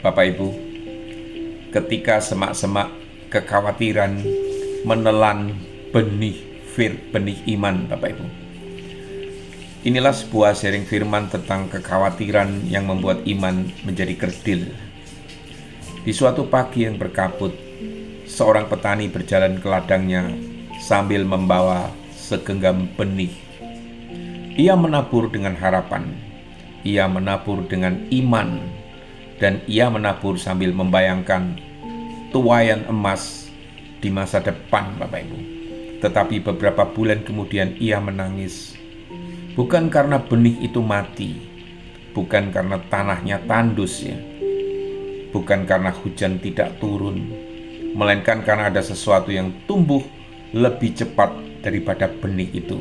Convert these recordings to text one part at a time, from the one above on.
Bapak Ibu, ketika semak-semak kekhawatiran menelan benih iman, Bapak Ibu. Inilah sebuah sharing firman tentang kekhawatiran yang membuat iman menjadi kerdil. Di suatu pagi yang berkabut, seorang petani berjalan ke ladangnya sambil membawa segenggam benih. Ia menabur dengan harapan, ia menabur dengan iman, dan ia menabur sambil membayangkan tuaian emas di masa depan, Bapak Ibu. Tetapi beberapa bulan kemudian ia menangis. Bukan karena benih itu mati, bukan karena tanahnya tandus ya, bukan karena hujan tidak turun, melainkan karena ada sesuatu yang tumbuh lebih cepat daripada benih itu.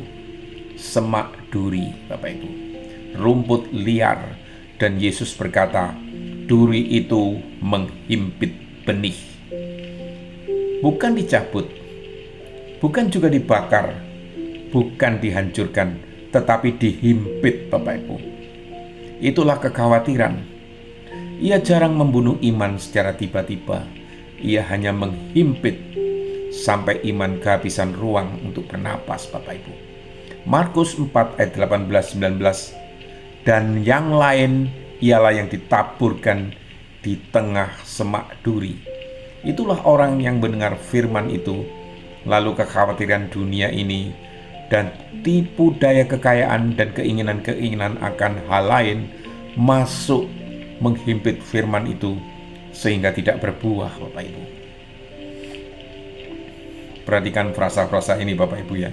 Semak duri, Bapak Ibu, rumput liar, dan Yesus berkata, duri itu menghimpit benih. Bukan dicabut, bukan juga dibakar, bukan dihancurkan, tetapi dihimpit, Bapak Ibu. Itulah kekhawatiran. Ia jarang membunuh iman secara tiba-tiba. Ia hanya menghimpit sampai iman kehabisan ruang untuk bernapas, Bapak Ibu. Markus 4 ayat 18-19, dan yang lain ialah yang ditaburkan di tengah semak duri. Itulah orang yang mendengar firman itu, lalu kekhawatiran dunia ini dan tipu daya kekayaan dan keinginan-keinginan akan hal lain masuk menghimpit firman itu sehingga tidak berbuah, Bapak Ibu. Perhatikan frasa-frasa ini, Bapak Ibu ya.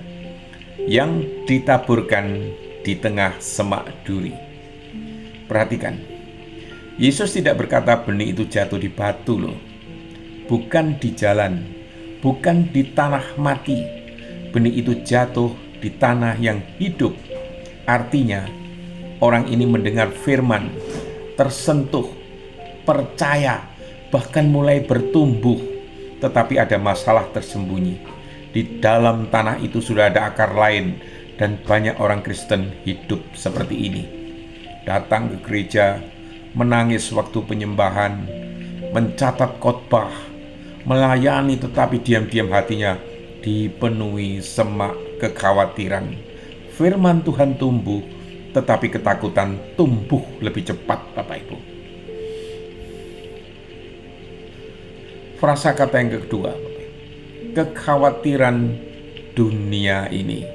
Yang ditaburkan di tengah semak duri. Perhatikan, Yesus tidak berkata benih itu jatuh di batu loh. Bukan di jalan, bukan di tanah mati. Benih itu jatuh di tanah yang hidup. Artinya, orang ini mendengar firman, tersentuh, percaya, bahkan mulai bertumbuh, tetapi ada masalah tersembunyi. Di dalam tanah itu sudah ada akar lain, dan banyak orang Kristen hidup seperti ini. Datang ke gereja, menangis waktu penyembahan, mencatat khotbah, melayani, tetapi diam-diam hatinya dipenuhi semak kekhawatiran. Firman Tuhan tumbuh, tetapi ketakutan tumbuh lebih cepat, Bapak Ibu. Frasa kata yang kedua, kekhawatiran dunia ini.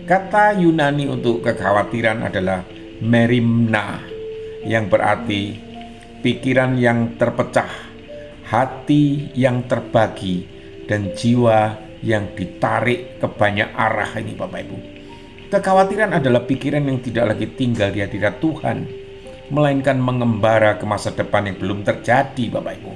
Kata Yunani untuk kekhawatiran adalah merimna, yang berarti pikiran yang terpecah, hati yang terbagi, dan jiwa yang ditarik ke banyak arah ini, Bapak Ibu. Kekhawatiran adalah pikiran yang tidak lagi tinggal di hadirat Tuhan, melainkan mengembara ke masa depan yang belum terjadi, Bapak Ibu.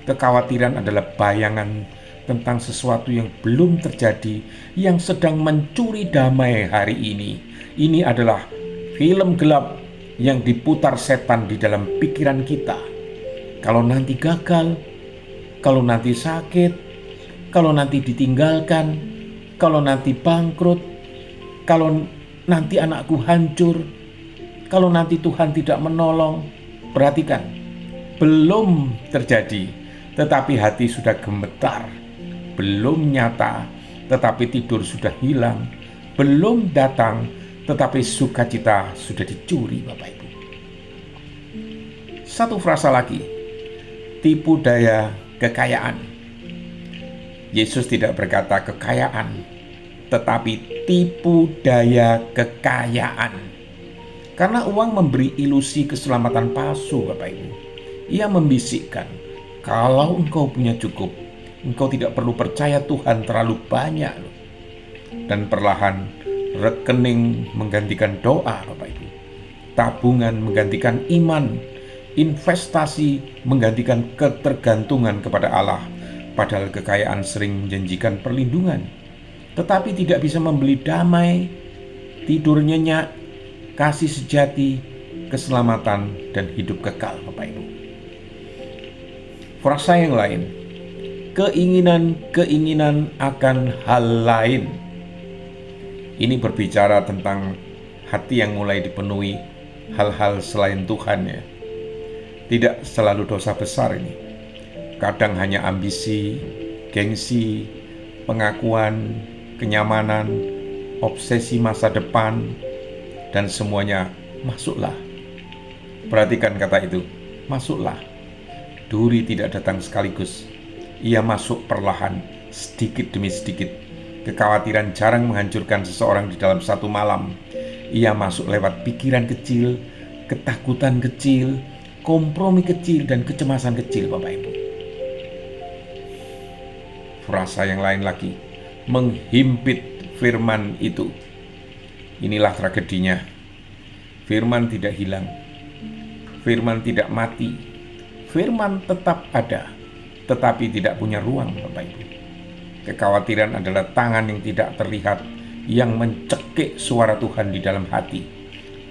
Kekhawatiran adalah bayangan tentang sesuatu yang belum terjadi, yang sedang mencuri damai hari ini. Ini adalah film gelap yang diputar setan di dalam pikiran kita. Kalau nanti gagal, kalau nanti sakit, kalau nanti ditinggalkan, kalau nanti bangkrut, kalau nanti anakku hancur, kalau nanti Tuhan tidak menolong. Perhatikan, belum terjadi, tetapi hati sudah gemetar. Belum nyata, tetapi tidur sudah hilang. Belum datang, tetapi sukacita sudah dicuri, Bapak Ibu. Satu frasa lagi, tipu daya kekayaan. Yesus tidak berkata kekayaan, tetapi tipu daya kekayaan. Karena uang memberi ilusi keselamatan palsu, Bapak Ibu. Ia membisikkan, kalau engkau punya cukup, engkau tidak perlu percaya Tuhan terlalu banyak. Dan perlahan rekening menggantikan doa, Bapak Ibu. Tabungan menggantikan iman, investasi menggantikan ketergantungan kepada Allah. Padahal kekayaan sering menjanjikan perlindungan, tetapi tidak bisa membeli damai, tidur nyenyak, kasih sejati, keselamatan, dan hidup kekal, Bapak Ibu. Frasa yang lain, keinginan-keinginan akan hal lain. Ini berbicara tentang hati yang mulai dipenuhi hal-hal selain Tuhan ya. Tidak selalu dosa besar ini. Kadang hanya ambisi, gengsi, pengakuan, kenyamanan, obsesi masa depan, dan semuanya masuklah. Perhatikan kata itu, masuklah. Duri tidak datang sekaligus. Ia masuk perlahan, sedikit demi sedikit. Kekhawatiran jarang menghancurkan seseorang di dalam satu malam. Ia masuk lewat pikiran kecil, ketakutan kecil, kompromi kecil, dan kecemasan kecil, Bapak Ibu. Frasa yang lain lagi, menghimpit firman itu. Inilah tragedinya. Firman tidak hilang. Firman tidak mati. Firman tetap ada, tetapi tidak punya ruang, Bapak Ibu. Kekhawatiran adalah tangan yang tidak terlihat yang mencekik suara Tuhan di dalam hati.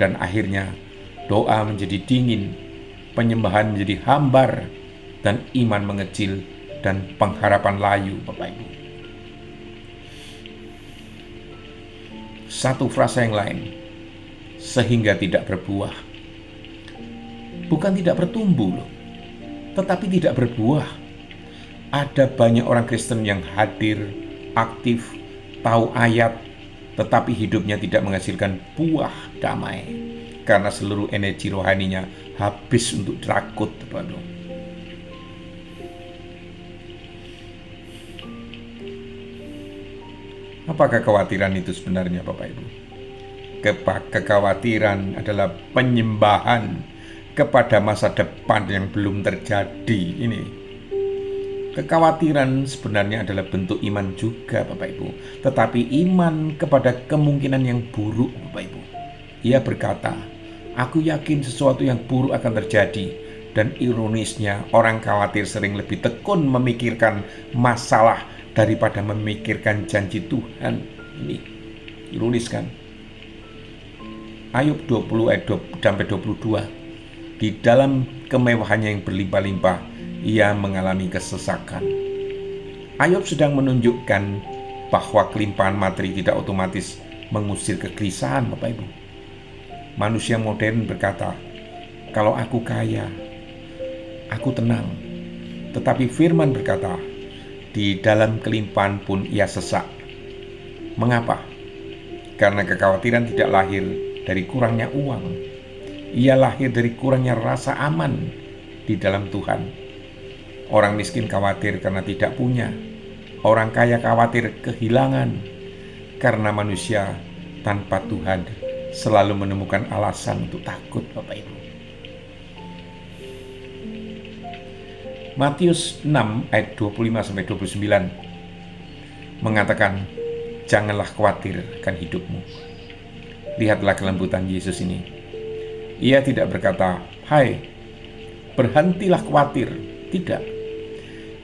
Dan akhirnya doa menjadi dingin, penyembahan menjadi hambar, dan iman mengecil, dan pengharapan layu, Bapak Ibu. Satu frasa yang lain, sehingga tidak berbuah. Bukan tidak bertumbuh loh, tetapi tidak berbuah. Ada banyak orang Kristen yang hadir, aktif, tahu ayat, tetapi hidupnya tidak menghasilkan buah damai, karena seluruh energi rohaninya habis untuk takut, Bapak Ibu. Apa kekhawatiran itu sebenarnya, Bapak Ibu? Kekhawatiran adalah penyembahan kepada masa depan yang belum terjadi. Ini kekhawatiran sebenarnya adalah bentuk iman juga, Bapak Ibu. Tetapi iman kepada kemungkinan yang buruk, Bapak Ibu. Ia berkata, aku yakin sesuatu yang buruk akan terjadi. Dan ironisnya, orang khawatir sering lebih tekun memikirkan masalah daripada memikirkan janji Tuhan. Ini ironis kan? Ayub 20 ayat 20-22. Di dalam kemewahannya yang berlimpah-limpah, ia mengalami kesesakan. Ayub sedang menunjukkan bahwa kelimpahan materi tidak otomatis mengusir kegelisahan, Bapak Ibu. Manusia modern berkata, kalau aku kaya, aku tenang. Tetapi firman berkata, di dalam kelimpahan pun ia sesak. Mengapa? Karena kekhawatiran tidak lahir dari kurangnya uang. Ia lahir dari kurangnya rasa aman di dalam Tuhan. Orang miskin khawatir karena tidak punya. Orang kaya khawatir kehilangan. Karena manusia tanpa Tuhan selalu menemukan alasan untuk takut, Bapak Ibu. Matius 6 ayat 25-29 mengatakan, janganlah khawatir akan hidupmu. Lihatlah kelembutan Yesus ini. Ia tidak berkata, hai, berhentilah khawatir. Tidak.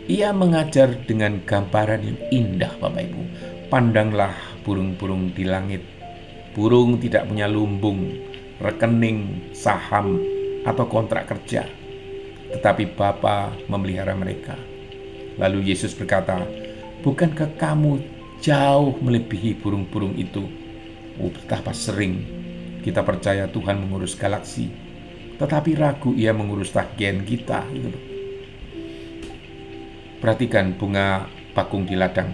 Ia mengajar dengan gambaran yang indah, Bapak Ibu. Pandanglah burung-burung di langit. Burung tidak punya lumbung, rekening, saham, atau kontrak kerja. Tetapi Bapa memelihara mereka. Lalu Yesus berkata, bukankah kamu jauh melebihi burung-burung itu? Betapa sering kita percaya Tuhan mengurus galaksi, tetapi ragu ia mengurus tagihan kita. Gitu. Perhatikan bunga bakung di ladang.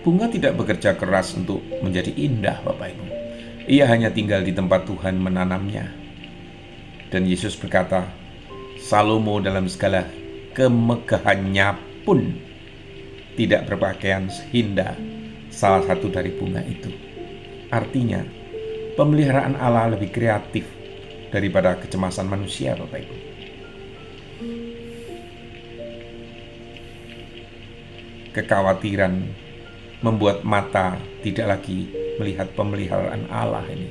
Bunga tidak bekerja keras untuk menjadi indah, Bapak Ibu. Ia hanya tinggal di tempat Tuhan menanamnya. Dan Yesus berkata, Salomo dalam segala kemegahannya pun tidak berpakaian seindah salah satu dari bunga itu. Artinya, pemeliharaan Allah lebih kreatif daripada kecemasan manusia, Bapak Ibu. Kekhawatiran membuat mata tidak lagi melihat pemeliharaan Allah ini.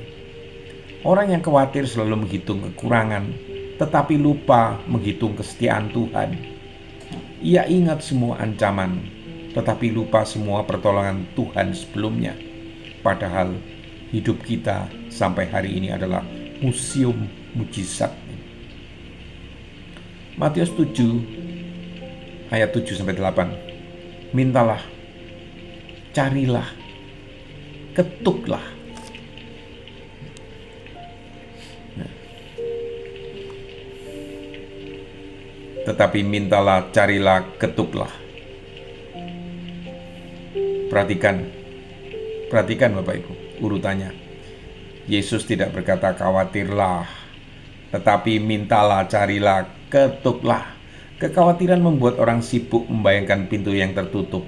Orang yang khawatir selalu menghitung kekurangan, tetapi lupa menghitung kesetiaan Tuhan. Ia ingat semua ancaman, tetapi lupa semua pertolongan Tuhan sebelumnya. Padahal hidup kita sampai hari ini adalah museum mujizat. Matius 7 ayat 7-8. Mintalah, carilah, ketuklah. Nah, tetapi mintalah, carilah, ketuklah. Perhatikan Bapak Ibu, urutannya. Yesus tidak berkata khawatirlah, tetapi mintalah, carilah, ketuklah. Kekhawatiran membuat orang sibuk membayangkan pintu yang tertutup.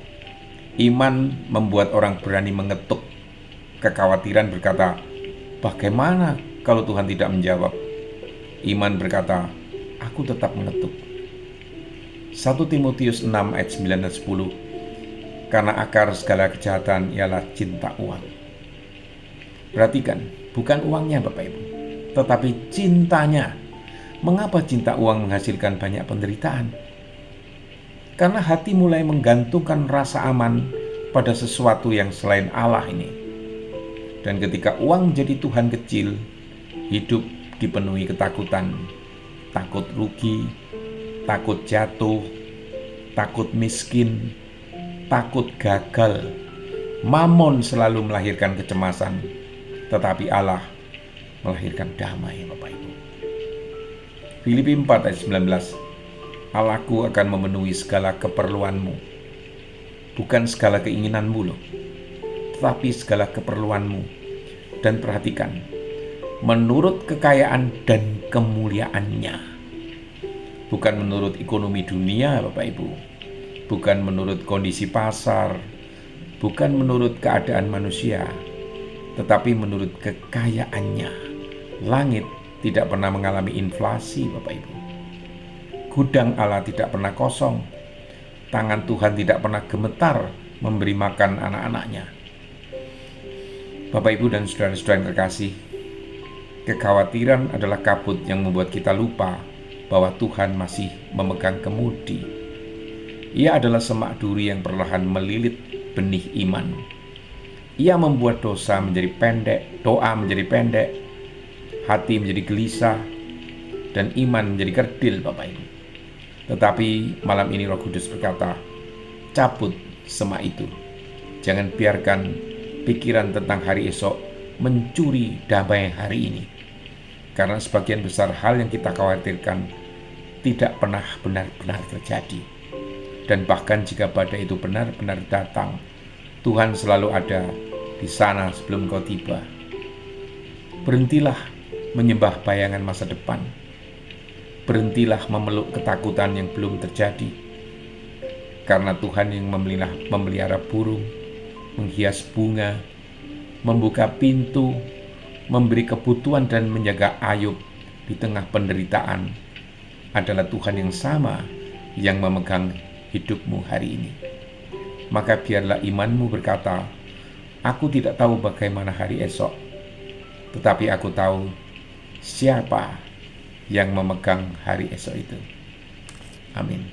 Iman membuat orang berani mengetuk. Kekhawatiran berkata, bagaimana kalau Tuhan tidak menjawab? Iman berkata, aku tetap mengetuk. 1 Timotius 6 ayat 9 dan 10. Karena akar segala kejahatan ialah cinta uang. Perhatikan, bukan uangnya Bapak Ibu, tetapi cintanya. Mengapa cinta uang menghasilkan banyak penderitaan? Karena hati mulai menggantungkan rasa aman pada sesuatu yang selain Allah ini. Dan ketika uang menjadi Tuhan kecil, hidup dipenuhi ketakutan. Takut rugi, takut jatuh, takut miskin, takut gagal. Mamon selalu melahirkan kecemasan, tetapi Allah melahirkan damai Bapak Ibu. Filipi 4 ayat 19. Allahku akan memenuhi segala keperluanmu. Bukan segala keinginanmu loh, tetapi segala keperluanmu. Dan perhatikan, menurut kekayaan dan kemuliaannya. Bukan menurut ekonomi dunia Bapak Ibu, bukan menurut kondisi pasar, bukan menurut keadaan manusia, tetapi menurut kekayaannya. Langit tidak pernah mengalami inflasi Bapak Ibu. Gudang Allah tidak pernah kosong. Tangan Tuhan tidak pernah gemetar memberi makan anak-anaknya. Bapak Ibu dan saudara-saudara yang terkasih, kekhawatiran adalah kabut yang membuat kita lupa bahwa Tuhan masih memegang kemudi. Ia adalah semak duri yang perlahan melilit benih iman. Ia membuat dosa menjadi pendek, doa menjadi pendek, hati menjadi gelisah, dan iman menjadi kerdil Bapak Ibu. Tetapi malam ini Roh Kudus berkata, cabut semak itu. Jangan biarkan pikiran tentang hari esok mencuri damai hari ini. Karena sebagian besar hal yang kita khawatirkan tidak pernah benar-benar terjadi. Dan bahkan jika badai itu benar-benar datang, Tuhan selalu ada di sana sebelum kau tiba. Berhentilah menyembah bayangan masa depan. Berhentilah memeluk ketakutan yang belum terjadi. Karena Tuhan yang memelihara burung, menghias bunga, membuka pintu, memberi kebutuhan dan menjaga Ayub di tengah penderitaan adalah Tuhan yang sama yang memegang hidupmu hari ini. Maka biarlah imanmu berkata, aku tidak tahu bagaimana hari esok, tetapi aku tahu siapa yang memegang hari esok itu. Amin.